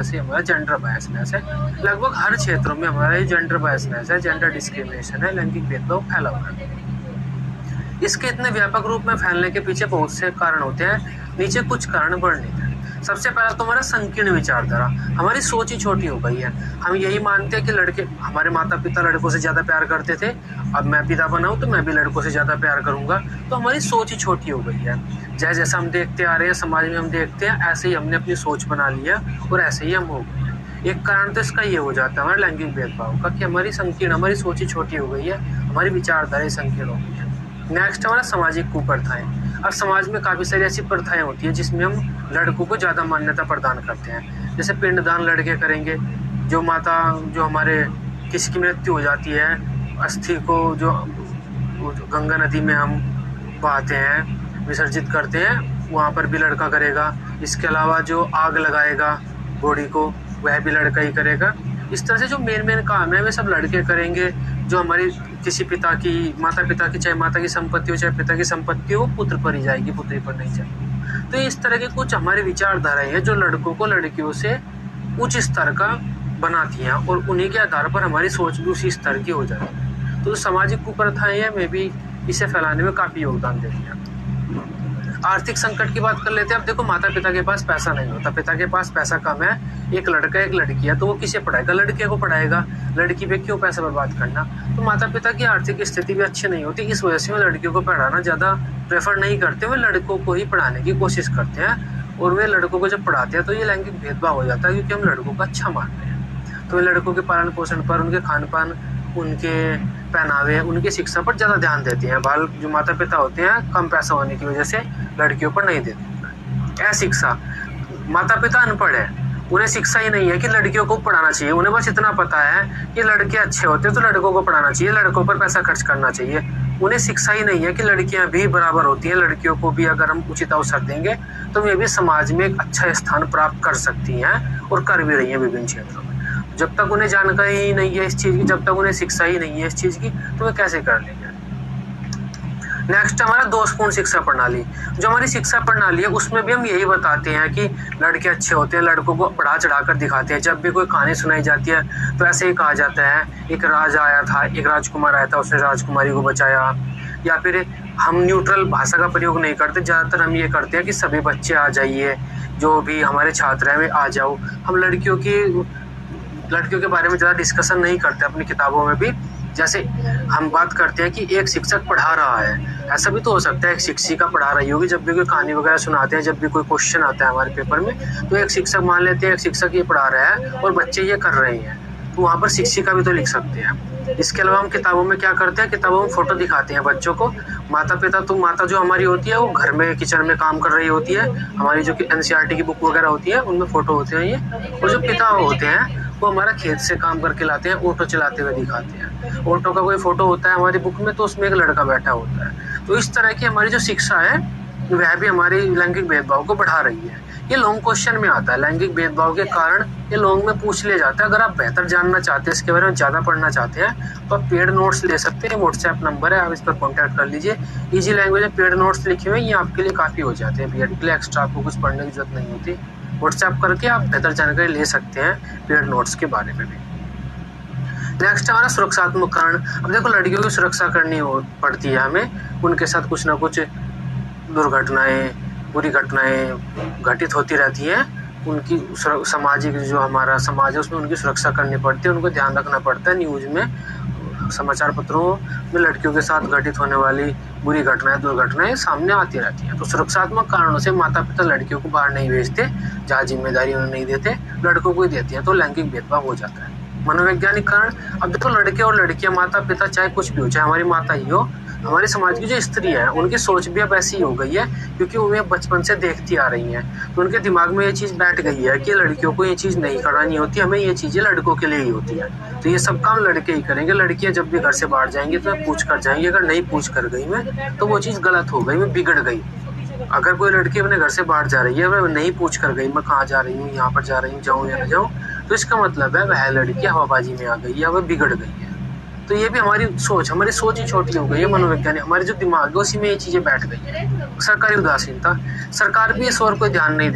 से हमारा gender biasness है। लगभग हर क्षेत्रों में हमारा ये जेंडर बायसनेस है, जेंडर डिस्क्रिमिनेशन है, लैंगिक भेदभाव फैला हुआ है। इसके इतने व्यापक रूप में फैलने के पीछे बहुत से कारण होते हैं। नीचे कुछ कारण वर्णित हैं। सबसे पहला तो हमारा संकीर्ण विचारधारा, हमारी सोच ही छोटी हो गई है। हम यही मानते हैं कि लड़के, हमारे माता पिता लड़कों से ज्यादा प्यार करते थे, अब मैं पिता बनाऊं तो मैं भी लड़कों से ज्यादा प्यार करूंगा। तो हमारी सोच ही छोटी हो गई है। जैसे जैसा हम देखते आ रहे हैं समाज में, हम देखते हैं ऐसे ही हमने अपनी सोच बना लिया और ऐसे ही हम हो गए। एक कारण तो इसका ये हो जाता है हमारे लैंगिक भेदभाव का, कि हमारी संकीर्ण, हमारी सोच ही छोटी हो गई है, हमारी विचारधारा संकीर्ण हो गई है। नेक्स्ट हमारा सामाजिक कुप्रथाएं। अब समाज में काफी सारी ऐसी प्रथाएं होती है जिसमें हम लड़कों को ज्यादा मान्यता प्रदान करते हैं। जैसे पिंडदान लड़के करेंगे, जो हमारे किसी की मृत्यु हो जाती है, अस्थि को जो गंगा नदी में हम बहाते हैं, विसर्जित करते हैं, वहाँ पर भी लड़का करेगा। इसके अलावा जो आग लगाएगा बॉडी को, वह भी लड़का ही करेगा। इस तरह से जो मेन काम है वे सब लड़के करेंगे। जो हमारी किसी पिता की, माता पिता की, चाहे माता की संपत्ति हो चाहे पिता की संपत्ति हो, पुत्र पर ही जाएगी, पुत्री पर नहीं जाएगी। तो इस तरह के कुछ हमारी विचारधाराएं हैं जो लड़कों को लड़कियों से उच्च स्तर का बनाती हैं और उन्हीं के आधार पर हमारी सोच भी उसी स्तर की हो जाती है। तो सामाजिक कुप्रथाएं हैं, में भी इसे फैलाने में काफी योगदान देती हैं। आर्थिक संकट की बात कर लेते हैं। अब देखो, माता पिता के पास पैसा नहीं होता, पिता के पास पैसा कम है, एक लड़का एक लड़की है, तो वो किसे पढ़ाएगा? लड़के को पढ़ाएगा। लड़की पे क्यों पैसा बर्बाद करना? तो माता पिता की आर्थिक स्थिति भी अच्छी नहीं होती, इस वजह से वो लड़कियों को पढ़ाना ज्यादा प्रेफर नहीं करते, वे लड़कों को ही पढ़ाने की कोशिश करते हैं। और वे लड़कों को जब पढ़ाते हैं तो ये लैंगिक भेदभाव हो जाता है, क्योंकि हम लड़कों को अच्छा मान रहे हैं। तो वे लड़कों के पालन पोषण पर, उनके खान पान, उनके पहनावे, उनकी शिक्षा पर ज्यादा ध्यान देते हैं। बाल जो माता पिता होते हैं कम पैसा होने की वजह से लड़कियों पर नहीं देते। अशिक्षा, माता पिता अनपढ़ है, उन्हें शिक्षा ही नहीं है कि लड़कियों को पढ़ाना चाहिए। उन्हें बस इतना पता है कि लड़के अच्छे होते हैं तो लड़कों को पढ़ाना चाहिए, लड़कों पर पैसा खर्च करना चाहिए। उन्हें शिक्षा ही नहीं है कि लड़कियां भी बराबर होती हैं, लड़कियों को भी अगर हम उचित अवसर देंगे तो वे भी समाज में एक अच्छा स्थान प्राप्त कर सकती हैं और कर भी रही हैं विभिन्न क्षेत्रों में। जब तक उन्हें जानकारी ही नहीं है इस चीज की, जब तक उन्हें शिक्षा ही नहीं है इस चीज की, तो वे कैसे कर लेंगे? नेक्स्ट हमारा दोषपूर्ण शिक्षा प्रणाली। जो हमारी शिक्षा प्रणाली है उसमें भी हम यही बताते हैं कि लड़के अच्छे होते हैं, लड़कों को बढ़ा चढ़ा कर दिखाते हैं। जब भी कोई कहानी सुनाई जाती है तो ऐसे ही कहा जाता है, एक राजा आया था, एक राजकुमार आया था, उसने राजकुमारी को बचाया। या फिर हम न्यूट्रल भाषा का प्रयोग नहीं करते, ज्यादातर हम ये करते हैं कि सभी बच्चे आ जाइए, जो भी हमारे छात्र हैं वे आ जाओ। हम लड़कियों के बारे में ज़्यादा डिस्कशन नहीं करते अपनी किताबों में भी। जैसे हम बात करते हैं कि एक शिक्षक पढ़ा रहा है, ऐसा भी तो हो सकता है एक शिक्षिका पढ़ा रही होगी। जब भी कोई कहानी वगैरह सुनाते हैं, जब भी कोई क्वेश्चन आता है हमारे पेपर में, तो एक शिक्षक मान लेते हैं, एक शिक्षक ये पढ़ा रहा है और बच्चे ये कर रहे हैं, तो वहाँ पर शिक्षिका भी तो लिख सकते हैं। इसके अलावा हम किताबों में क्या करते हैं, किताबों में फोटो दिखाते हैं बच्चों को। माता जो हमारी होती है वो घर में किचन में काम कर रही होती है, हमारी जो कि एनसीईआरटी की बुक वगैरह होती है उनमें फोटो होते हैं ये। और जो पिता होते हैं वो हमारा खेत से काम करके लाते हैं, ऑटो चलाते हुए दिखाते हैं। ऑटो का कोई फोटो होता है हमारी बुक में तो उसमें एक लड़का बैठा होता है। तो इस तरह की हमारी जो शिक्षा है वह भी हमारी लैंगिक भेदभाव को बढ़ा रही है। ये लॉन्ग क्वेश्चन में आता है, लैंगिक भेदभाव के कारण ये लॉन्ग में पूछ लिया जाता है। अगर आप बेहतर जानना चाहते हैं, इसके बारे में ज़्यादा पढ़ना चाहते हैं, तो आप पेड नोट्स ले सकते हैं। व्हाट्सएप नंबर है, आप इस पर कॉन्टैक्ट कर लीजिए। ईजी लैंग्वेज में पेड नोट्स लिखे हुए हैं, ये आपके लिए काफ़ी हो जाते हैं। बीएड के लिए एक्स्ट्रा आपको कुछ पढ़ने की जरूरत नहीं होती। व्हाट्सएप करके आप बेहतर जानकारी ले सकते हैं पेड नोट्स के बारे में भी। नेक्स्ट हमारा सुरक्षात्मक कारण। अब देखो, लड़कियों की सुरक्षा करनी पड़ती है हमें, उनके साथ कुछ ना कुछ दुर्घटनाएं, बुरी घटनाएं घटित होती रहती हैं। उनकी सामाजिक जो हमारा समाज है उसमें उनकी सुरक्षा करनी पड़ती है, उनको ध्यान रखना पड़ता है। न्यूज में, समाचार पत्रों में लड़कियों के साथ घटित होने वाली बुरी घटनाएं, दुर्घटनाएं सामने आती रहती हैं। तो सुरक्षात्मक कारणों से माता पिता लड़कियों को बाहर नहीं भेजते, जहाँ जिम्मेदारी उन्हें नहीं देते, लड़कों को ही देती है, तो लैंगिक भेदभाव हो जाता है। मनोवैज्ञानिक कारण। अब देखो, लड़के और लड़कियां, माता पिता चाहे कुछ भी हो, चाहे हमारी माता ही हो, हमारे समाज की जो स्त्री है उनकी सोच भी अब ऐसी हो गई है, क्योंकि उन्हें बचपन से देखती आ रही हैं। तो उनके दिमाग में ये चीज़ बैठ गई है कि लड़कियों को ये चीज़ नहीं करानी होती, हमें ये चीज़ें लड़कों के लिए ही होती है। तो ये सब काम लड़के ही करेंगे। लड़कियां जब भी घर से बाहर जाएंगी तो पूछ कर जाएंगी, अगर नहीं पूछ कर गई मैं तो वो चीज़ गलत हो गई, मैं बिगड़ गई। अगर कोई लड़की अपने घर से बाहर जा रही है, वह नहीं पूछ कर गई मैं कहाँ जा रही हूँ, यहाँ पर जा रही हूँ, जाऊँ या न जाऊँ, तो इसका मतलब है वह लड़की हवाबाजी में आ गई है, वह बिगड़ गई है। तो ये भी हमारी सोच ही छोटी हो गई है। मनोवैज्ञानिक हमारे जो दिमाग है उसी में ये चीजें बैठ गई है। सरकारी उदासीनता, सरकार भी इस ओर कोई ध्यान नहीं